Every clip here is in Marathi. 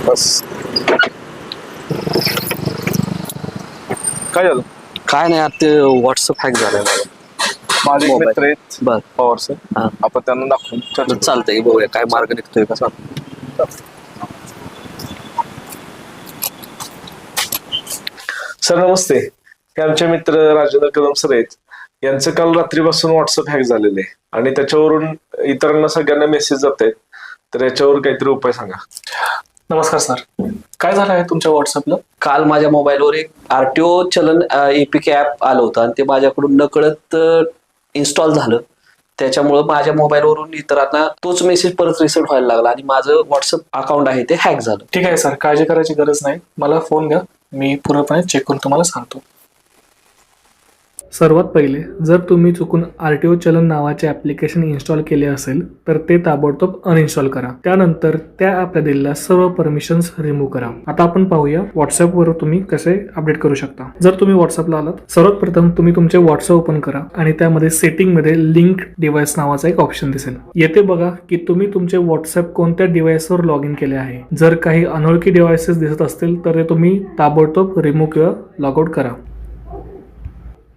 बस. काय झालं? काय नाही, आता ते व्हॉट्सअप हॅक झालंय माझे एक मोबाईल. मित्र आहेत बर. पवारचे. हा. आपण त्यांना दाखवून चर्चा करू. चालतंय, बघूया काय मार्ग निघतोय का. सर नमस्ते. हे आमचे मित्र राजेंद्र कदम सर आहेत. यांचं काल रात्रीपासून व्हॉट्सअप हॅक झालेले आणि त्याच्यावरून इतरांना सगळ्यांना मेसेज जात आहेत. तर याच्यावर काहीतरी उपाय सांगा. नमस्कार सर, काय झालं आहे तुमच्या व्हॉट्सअपला? काल माझ्या मोबाईलवर एक आरटीओ चलन एपीके ऍप आलं होतं आणि ते माझ्याकडून नकळत इन्स्टॉल झालं. त्याच्यामुळं माझ्या मोबाईलवरून इतरांना तोच मेसेज परत रिसेट व्हायला लागला आणि माझं व्हॉट्सअप अकाउंट आहे ते हॅक झालं. ठीक आहे सर, काळजी करायची गरज नाही. मला फोन द्या, मी पूर्णपणे चेक करून तुम्हाला सांगतो. सर्वात पहिले, जर तुम्ही चुकून आरटीओ चलन नावाचे ॲप्लिकेशन इन्स्टॉल केले असेल तर ते ताबडतोब अनइन्स्टॉल करा. त्यानंतर त्या ॲपला दिलेल्या सर्व परमिशन्स रिमूव्ह करा. आता आपण पाहूया व्हॉट्सअपवर तुम्ही कसे अपडेट करू शकता. जर तुम्ही व्हॉट्सअपला आलात, सर्वात प्रथम तुम्ही तुमचे व्हॉट्सअप ओपन करा आणि त्यामध्ये सेटिंगमध्ये लिंक डिव्हाइस नावाचा एक ऑप्शन दिसेल. येथे बघा की तुम्ही तुमचे व्हॉट्सअप कोणत्या डिव्हाइसवर लॉग इन केले आहे. जर काही अनोळखी डिव्हाइसेस दिसत असतील तर ते तुम्ही ताबडतोब रिमूव्ह किंवा लॉग आउट करा.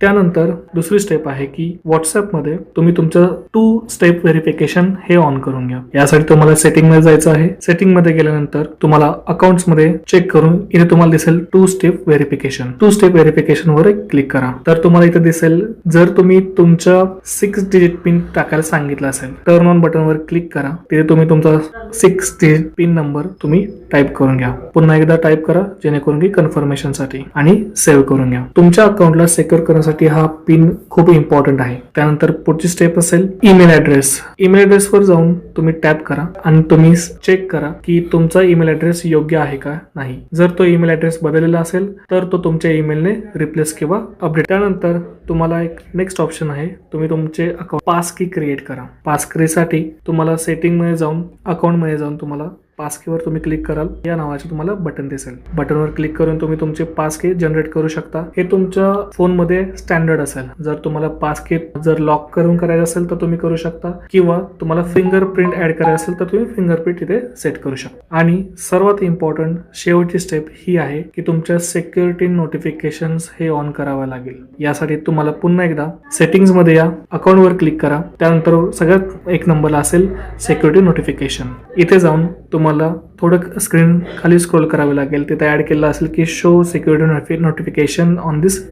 त्यानंतर दुसरी स्टेप आहे की व्हॉट्सअपमध्ये तुम्ही तुमचं 2 स्टेप व्हेरिफिकेशन हे ऑन करून घ्या. यासाठी तुम्हाला सेटिंगमध्ये जायचं आहे. सेटिंगमध्ये गेल्यानंतर तुम्हाला अकाउंट्समध्ये चेक करून इथे तुम्हाला दिसेल 2 स्टेप व्हेरिफिकेशन. 2 स्टेप व्हेरिफिकेशन वर क्लिक करा. तर तुम्हाला इथे दिसेल जर तुम्ही तुमचा 6 डिजिट पिन टाकायला सांगितलं असेल, टर्न ऑन बटनवर क्लिक करा. तिथे तुम्ही तुमचा 6 डिजिट पिन नंबर तुम्ही टाईप करून घ्या. पुन्हा एकदा टाईप करा जेणेकरून की कन्फर्मेशनसाठी आणि सेव्ह करून घ्या. तुमच्या अकाउंटला सिक्युअर करण्यासाठी हा पिन खूप इम्पॉर्टंट आहे. त्यानंतर पुढची स्टेप असेल ईमेल ऍड्रेस. ईमेल ऍड्रेस वर जाऊन तुम्ही टॅप करा आणि तुम्ही चेक करा की तुमचा ईमेल ऍड्रेस योग्य आहे का नाही. जर तो ईमेल ऍड्रेस बदललेला असेल तर तो तुमच्या ईमेलने रिप्लेस किंवा अपडेट. त्यानंतर तुम्हाला एक नेक्स्ट ऑप्शन आहे, तुम्ही तुमचे अकाउंट पास की क्रिएट करा. पास साठी तुम्हाला सेटिंग मध्ये जाऊन अकाउंट मध्ये जाऊन तुम्हाला पास कीवर तुम्ही क्लिक कराल. या नावाचे तुम्हाला बटन दिसेल. बटनवर क्लिक करून तुम्ही तुमचे पास की जनरेट करू शकता. हे तुमच्या फोनमध्ये स्टँडर्ड असेल. जर तुम्हाला पास की जर लॉक करून करायचं असेल तर तुम्ही करू शकता किंवा तुम्हाला फिंगरप्रिंट ऍड करायचं असेल तर तुम्ही फिंगरप्रिंट इथे सेट करू शकता. आणि सर्वात इम्पॉर्टंट शेवटची स्टेप ही आहे की तुमच्या सिक्युरिटी नोटिफिकेशन्स हे ऑन करावं लागेल. यासाठी तुम्हाला पुन्हा एकदा सेटिंग्स मध्ये या, अकाउंटवर क्लिक करा. त्यानंतर सगळ्यात एक नंबरला असेल सिक्युरिटी नोटिफिकेशन. इथे जाऊन तुम्हाला थोडं स्क्रीन खाली स्क्रोल करावे लागेल. तिथे ऍड केलं असेल की show security notification on this